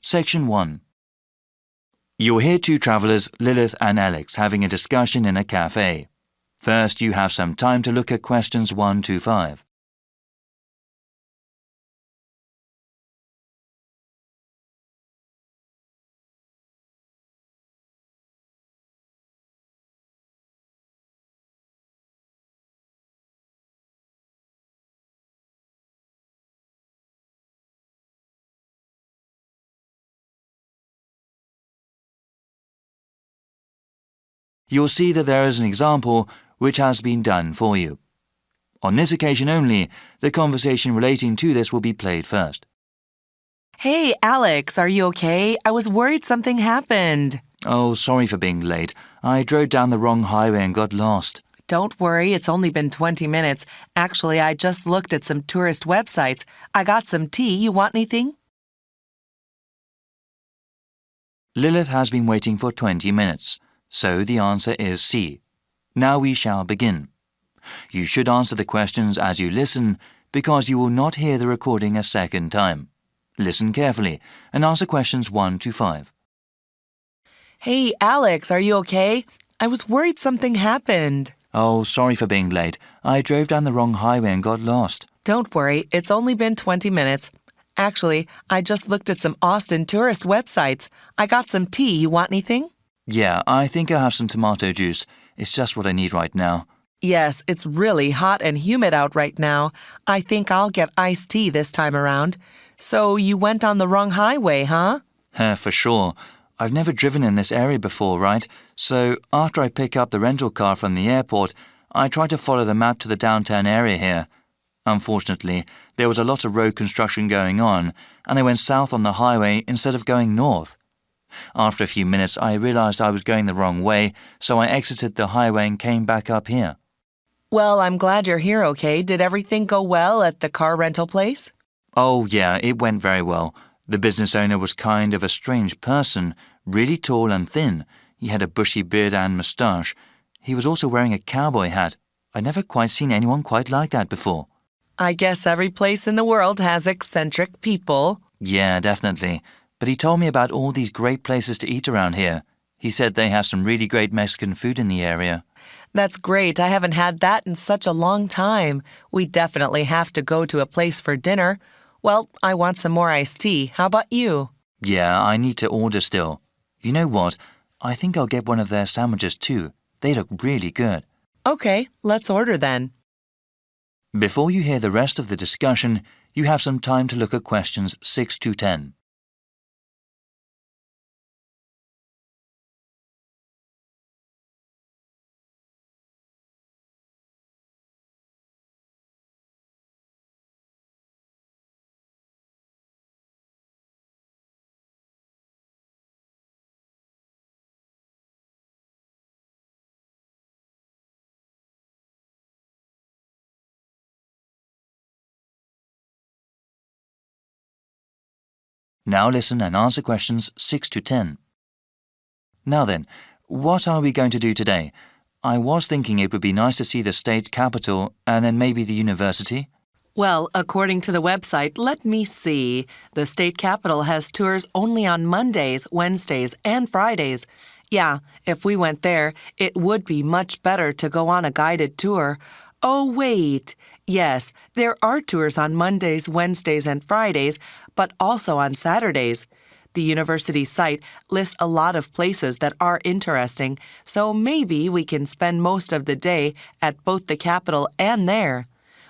Section 1. You'll hear two travellers, Lilith and Alex, having a discussion in a cafe. First, you have some time to look at questions 1 to 5. You'll see that there is an example which has been done for you. On this occasion only, the conversation relating to this will be played first. Hey, Alex, are you okay? I was worried something happened. Oh, sorry for being late. I drove down the wrong highway and got lost. Don't worry, it's only been 20 minutes. Actually, I just looked at some tourist websites. I got some tea. You want anything? Lilith has been waiting for 20 minutes, so the answer is C. Now we shall begin. You should answer the questions as you listen because you will not hear the recording a second time. Listen carefully and answer questions 1 to 5. Hey, Alex, are you okay? I was worried something happened. Oh, sorry for being late. I drove down the wrong highway and got lost. Don't worry, it's only been 20 minutes. Actually, I just looked at some Austin tourist websites. I got some tea. You want anything? Yeah, I think I'll have some tomato juice. It's just what I need right now. Yes, it's really hot and humid out right now. I think I'll get iced tea this time around. So you went on the wrong highway, huh? For sure. I've never driven in this area before, right? So after I pick up the rental car from the airport, I try to follow the map to the downtown area here. Unfortunately, there was a lot of road construction going on, and I went south on the highway instead of going north. After a few minutes, I realized I was going the wrong way, so I exited the highway and came back up here. Well, I'm glad you're here, okay? Did everything go well at the car rental place? Oh, yeah, it went very well. The business owner was kind of a strange person, really tall and thin. He had a bushy beard and moustache. He was also wearing a cowboy hat. I'd never quite seen anyone quite like that before. I guess every place in the world has eccentric people. Yeah, definitely. But he told me about all these great places to eat around here. He said they have some really great Mexican food in the area. That's great. I haven't had that in such a long time. We definitely have to go to a place for dinner. Well, I want some more iced tea. How about you? Yeah, I need to order still. You know what? I think I'll get one of their sandwiches too. They look really good. Okay, let's order then. Before you hear the rest of the discussion, you have some time to look at questions 6 to 10. Now listen and answer questions 6 to 10. Now then, what are we going to do today? I was thinking it would be nice to see the state capitol and then maybe the university. Well, according to the website, let me see. The state capitol has tours only on Mondays, Wednesdays, and Fridays. Yeah, if we went there, it would be much better to go on a guided tour. Oh, wait. Yes, there are tours on Mondays, Wednesdays, and Fridays, but also on Saturdays. The university site lists a lot of places that are interesting, so maybe we can spend most of the day at both the Capitol and there.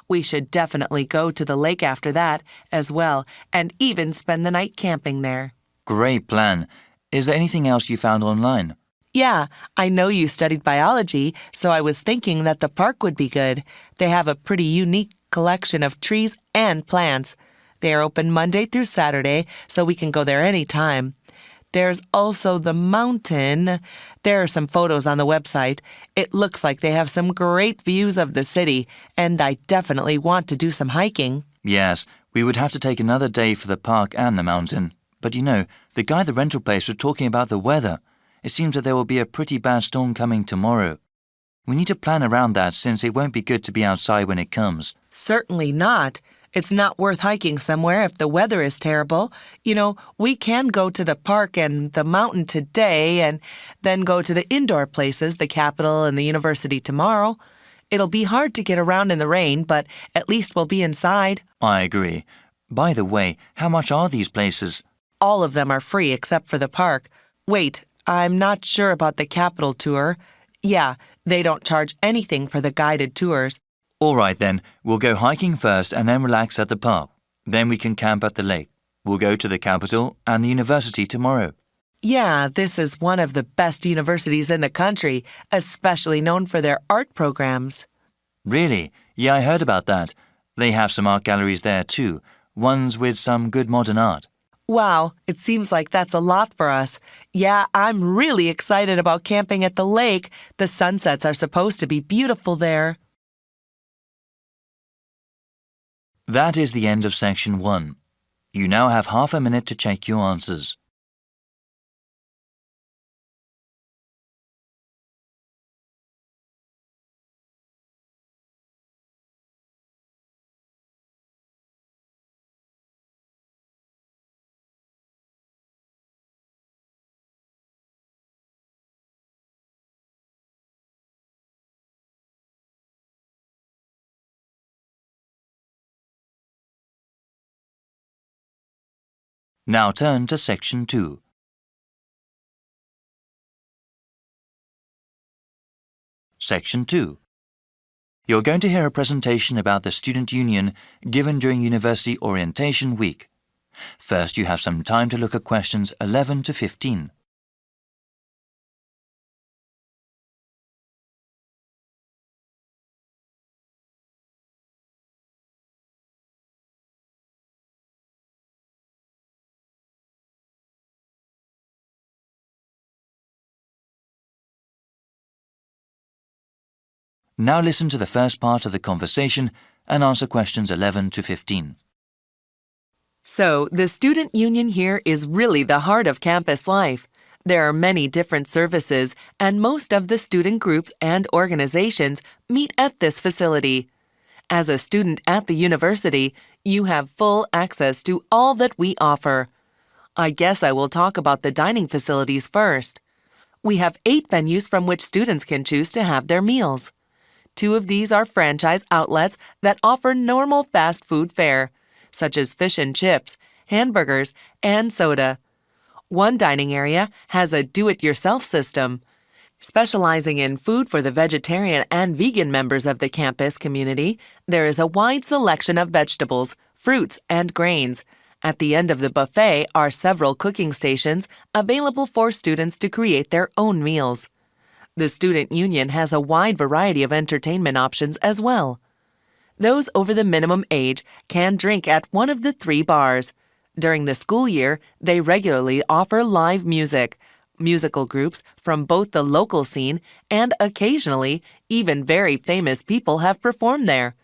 We should definitely go to the lake after that as well, and even spend the night camping there. Great plan. Is there anything else you found online? Yeah, I know you studied biology, so I was thinking that the park would be good. They have a pretty unique collection of trees and plants. They are open Monday through Saturday, so we can go there anytime. There's also the mountain. There are some photos on the website. It looks like they have some great views of the city, and I definitely want to do some hiking. Yes, we would have to take another day for the park and the mountain. But you know, the guy at the rental place was talking about the weather. It seems that there will be a pretty bad storm coming tomorrow. We need to plan around that since it won't be good to be outside when it comes. Certainly not. It's not worth hiking somewhere if the weather is terrible. We can go to the park and the mountain today and then go to the indoor places, the Capitol and the university tomorrow. It'll be hard to get around in the rain, but at least we'll be inside. I agree. By the way, how much are these places? All of them are free except for the park. Wait, I'm not sure about the Capitol tour. Yeah, they don't charge anything for the guided tours. All right then, we'll go hiking first and then relax at the park. Then we can camp at the lake. We'll go to the Capitol and the university tomorrow. Yeah, this is one of the best universities in the country, especially known for their art programs. Really? Yeah, I heard about that. They have some art galleries there too, ones with some good modern art. Wow, it seems like that's a lot for us. Yeah, I'm really excited about camping at the lake. The sunsets are supposed to be beautiful there. That is the end of section 1. You now have half a minute to check your answers. Now turn to section 2. Section 2. You're going to hear a presentation about the Student Union given during University Orientation Week. First, you have some time to look at questions 11 to 15. Now listen to the first part of the conversation and answer questions 11 to 15. So, the student union here is really the heart of campus life. There are many different services, and most of the student groups and organizations meet at this facility. As a student at the university, you have full access to all that we offer. I guess I will talk about the dining facilities first. We have 8 venues from which students can choose to have their meals. 2 of these are franchise outlets that offer normal fast food fare, such as fish and chips, hamburgers, and soda. One dining area has a do-it-yourself system. Specializing in food for the vegetarian and vegan members of the campus community, there is a wide selection of vegetables, fruits, and grains. At the end of the buffet are several cooking stations available for students to create their own meals. The student union has a wide variety of entertainment options as well. Those over the minimum age can drink at one of the 3 bars. During the school year, they regularly offer live music, musical groups from both the local scene and occasionally even very famous people have performed there.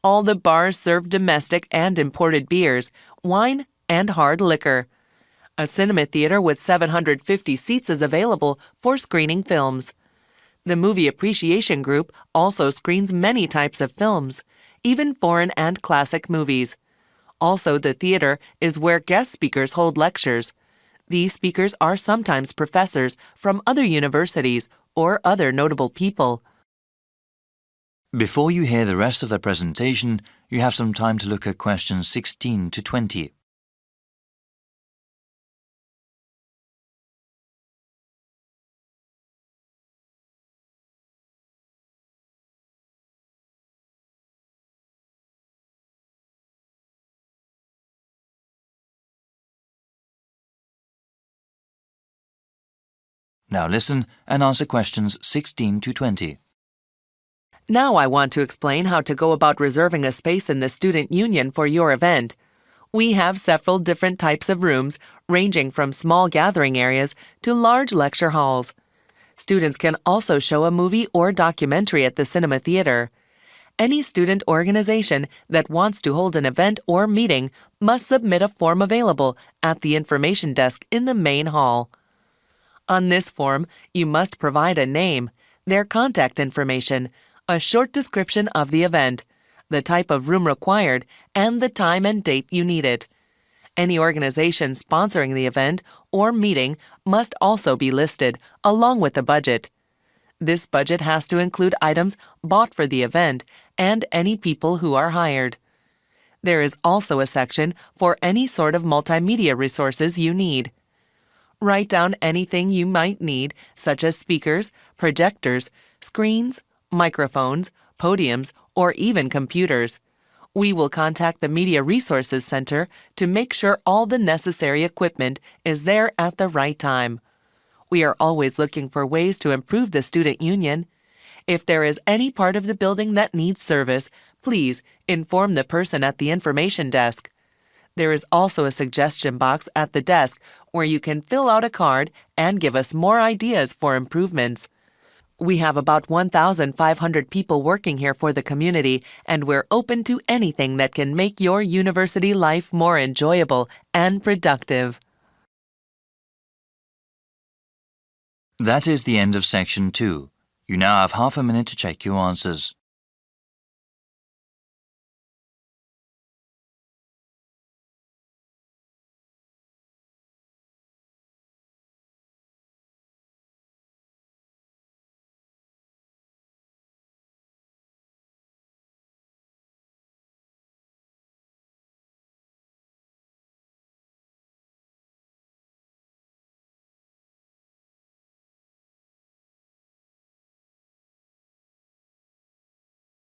All the bars serve domestic and imported beers, wine, and hard liquor. A cinema theater with 750 seats is available for screening films. The Movie Appreciation Group also screens many types of films, even foreign and classic movies. Also, the theater is where guest speakers hold lectures. These speakers are sometimes professors from other universities or other notable people. Before you hear the rest of the presentation, you have some time to look at questions 16 to 20. Now listen and answer questions 16 to 20. Now I want to explain how to go about reserving a space in the student union for your event. We have several different types of rooms, ranging from small gathering areas to large lecture halls. Students can also show a movie or documentary at the cinema theater. Any student organization that wants to hold an event or meeting must submit a form available at the information desk in the main hall. On this form, you must provide a name, their contact information, a short description of the event, the type of room required, and the time and date you need it. Any organization sponsoring the event or meeting must also be listed, along with the budget. This budget has to include items bought for the event and any people who are hired. There is also a section for any sort of multimedia resources you need. Write down anything you might need, such as speakers, projectors, screens, microphones, podiums, or even computers. We will contact the Media Resources Center to make sure all the necessary equipment is there at the right time. We are always looking for ways to improve the student union. If there is any part of the building that needs service, please inform the person at the information desk. There is also a suggestion box at the desk where you can fill out a card and give us more ideas for improvements. We have about 1,500 people working here for the community, and we're open to anything that can make your university life more enjoyable and productive. That is the end of Section 2. You now have half a minute to check your answers.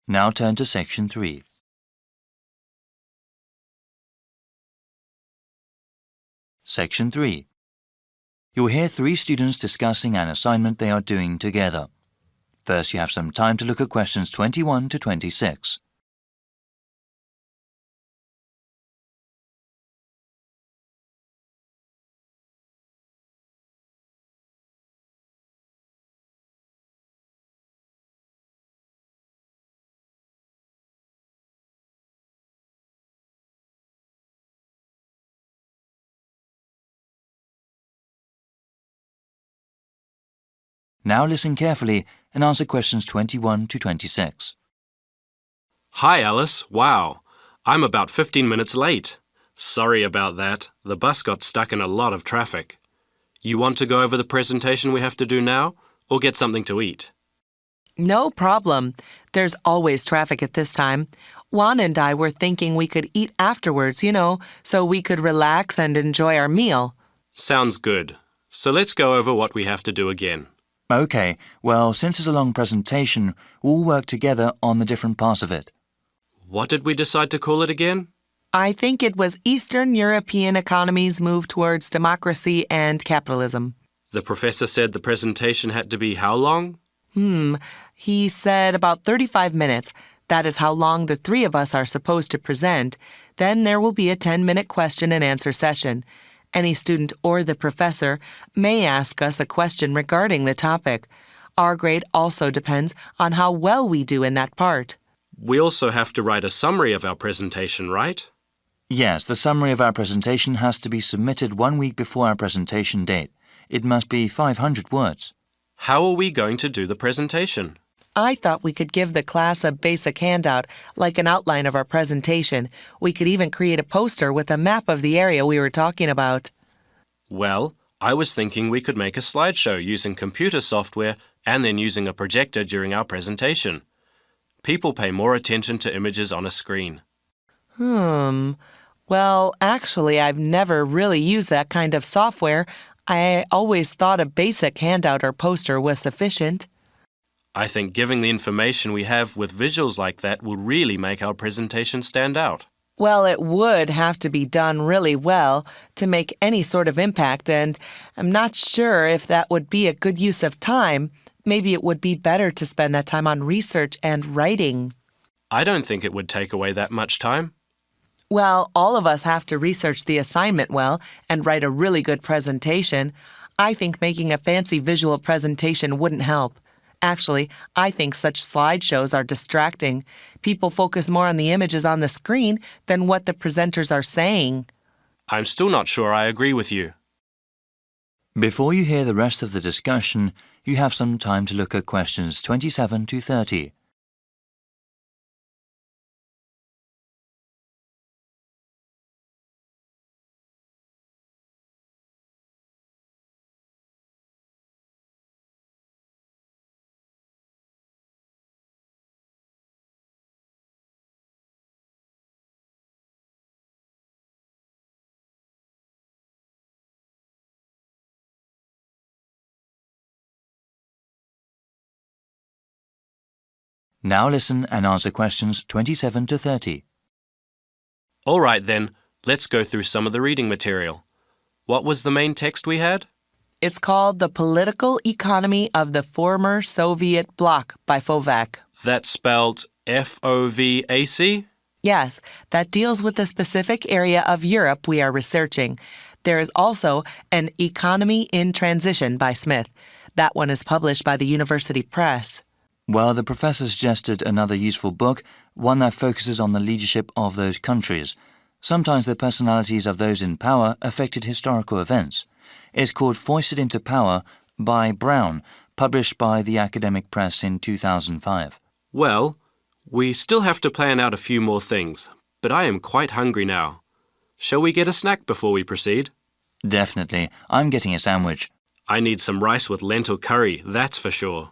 Now turn to Section 3. Section 3. You'll hear 3 students discussing an assignment they are doing together. First, you have some time to look at questions 21 to 26. Now listen carefully and answer questions 21 to 26. Hi, Alice. Wow. I'm about 15 minutes late. Sorry about that. The bus got stuck in a lot of traffic. You want to go over the presentation we have to do now, or get something to eat? No problem. There's always traffic at this time. Juan and I were thinking we could eat afterwards, so we could relax and enjoy our meal. Sounds good. So let's go over what we have to do again. Okay, well, since it's a long presentation, we'll work together on the different parts of it. What did we decide to call it again? I think it was Eastern European economies move towards democracy and capitalism. The professor said the presentation had to be how long? He said about 35 minutes. That is how long the 3 of us are supposed to present. Then there will be a 10-minute question and answer session. Any student or the professor may ask us a question regarding the topic. Our grade also depends on how well we do in that part. We also have to write a summary of our presentation, right? Yes, the summary of our presentation has to be submitted 1 week before our presentation date. It must be 500 words. How are we going to do the presentation? I thought we could give the class a basic handout, like an outline of our presentation. We could even create a poster with a map of the area we were talking about. Well, I was thinking we could make a slideshow using computer software and then using a projector during our presentation. People pay more attention to images on a screen. Well, actually, I've never really used that kind of software. I always thought a basic handout or poster was sufficient. I think giving the information we have with visuals like that will really make our presentation stand out. Well, it would have to be done really well to make any sort of impact, and I'm not sure if that would be a good use of time. Maybe it would be better to spend that time on research and writing. I don't think it would take away that much time. Well, all of us have to research the assignment well and write a really good presentation. I think making a fancy visual presentation wouldn't help. Actually, I think such slideshows are distracting. People focus more on the images on the screen than what the presenters are saying. I'm still not sure I agree with you. Before you hear the rest of the discussion, you have some time to look at questions 27 to 30. Now listen and answer questions 27 to 30. All right then, let's go through some of the reading material. What was the main text we had? It's called The Political Economy of the Former Soviet Bloc by Fovac. That's spelled F-O-V-A-C? Yes, that deals with the specific area of Europe we are researching. There is also An Economy in Transition by Smith. That one is published by the University Press. Well, the professor suggested another useful book, one that focuses on the leadership of those countries. Sometimes the personalities of those in power affected historical events. It's called Foisted into Power by Brown, published by the Academic Press in 2005. Well, we still have to plan out a few more things, but I am quite hungry now. Shall we get a snack before we proceed? Definitely. I'm getting a sandwich. I need some rice with lentil curry, that's for sure.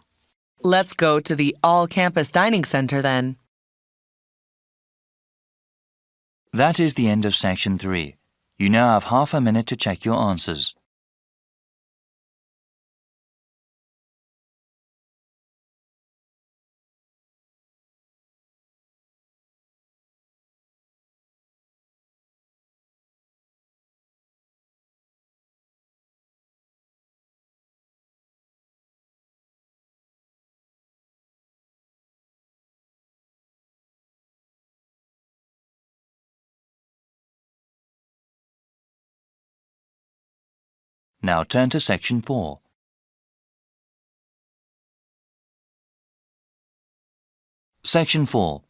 Let's go to the all-campus dining center then. That is the end of section 3. You now have half a minute to check your answers. Now turn to section 4. Section 4.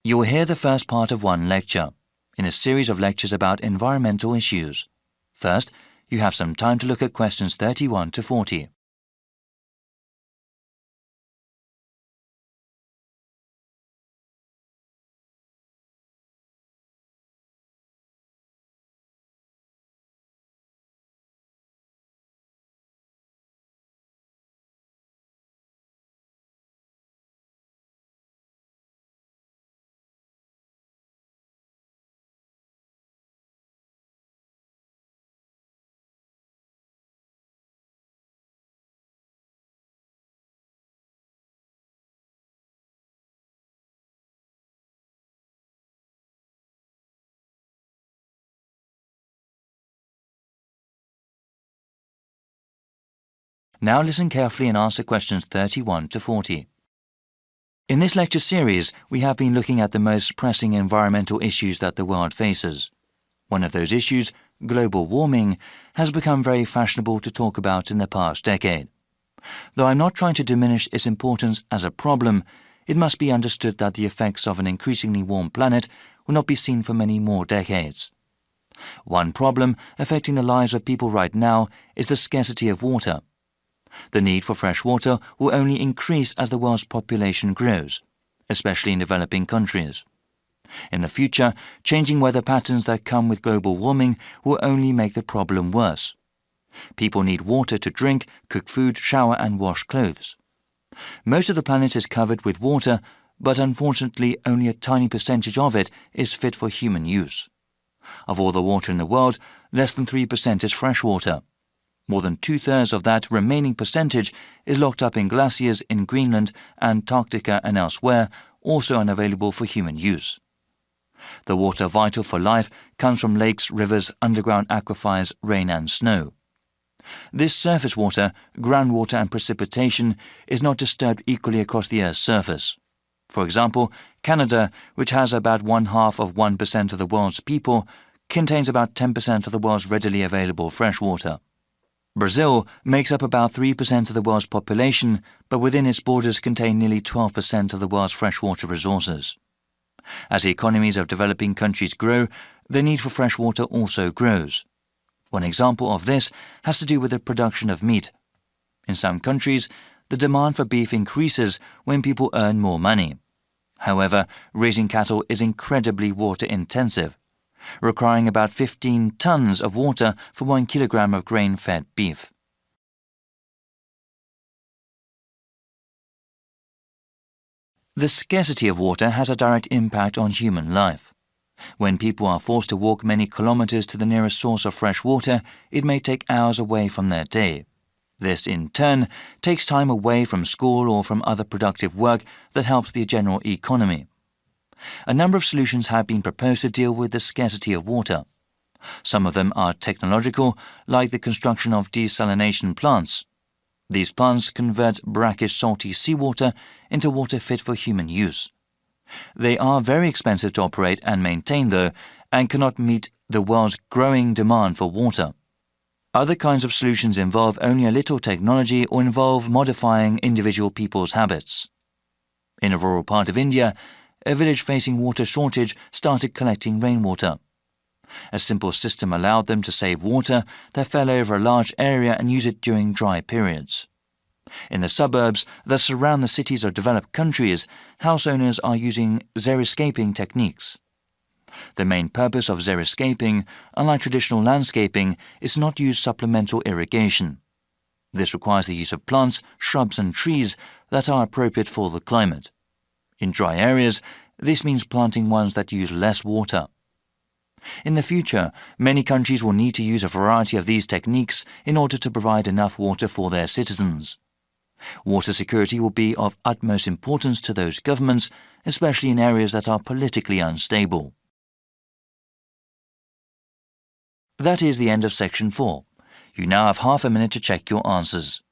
You will hear the first part of one lecture, in a series of lectures about environmental issues. First, you have some time to look at questions 31 to 40. Now listen carefully and answer questions 31 to 40. In this lecture series, we have been looking at the most pressing environmental issues that the world faces. One of those issues, global warming, has become very fashionable to talk about in the past decade. Though I'm not trying to diminish its importance as a problem, it must be understood that the effects of an increasingly warm planet will not be seen for many more decades. One problem affecting the lives of people right now is the scarcity of water. The need for fresh water will only increase as the world's population grows, especially in developing countries. In the future, changing weather patterns that come with global warming will only make the problem worse. People need water to drink, cook food, shower and wash clothes. Most of the planet is covered with water, but unfortunately only a tiny percentage of it is fit for human use. Of all the water in the world, less than 3% is fresh water. More than 2/3 of that remaining percentage is locked up in glaciers in Greenland, Antarctica and elsewhere, also unavailable for human use. The water vital for life comes from lakes, rivers, underground aquifers, rain and snow. This surface water, groundwater and precipitation is not disturbed equally across the Earth's surface. For example, Canada, which has about 0.5% of the world's people, contains about 10% of the world's readily available fresh water. Brazil makes up about 3% of the world's population, but within its borders contain nearly 12% of the world's freshwater resources. As the economies of developing countries grow, the need for fresh water also grows. One example of this has to do with the production of meat. In some countries, the demand for beef increases when people earn more money. However, raising cattle is incredibly water-intensive, requiring about 15 tons of water for 1 kilogram of grain-fed beef. The scarcity of water has a direct impact on human life. When people are forced to walk many kilometers to the nearest source of fresh water, it may take hours away from their day. This, in turn, takes time away from school or from other productive work that helps the general economy. A number of solutions have been proposed to deal with the scarcity of water. Some of them are technological, like the construction of desalination plants. These plants convert brackish salty seawater into water fit for human use. They are very expensive to operate and maintain, though, and cannot meet the world's growing demand for water. Other kinds of solutions involve only a little technology or involve modifying individual people's habits. In a rural part of India, a village facing water shortage started collecting rainwater. A simple system allowed them to save water that fell over a large area and use it during dry periods. In the suburbs that surround the cities of developed countries, house owners are using xeriscaping techniques. The main purpose of xeriscaping, unlike traditional landscaping, is to not use supplemental irrigation. This requires the use of plants, shrubs and trees that are appropriate for the climate. In dry areas, this means planting ones that use less water. In the future, many countries will need to use a variety of these techniques in order to provide enough water for their citizens. Water security will be of utmost importance to those governments, especially in areas that are politically unstable. That is the end of Section 4. You now have half a minute to check your answers.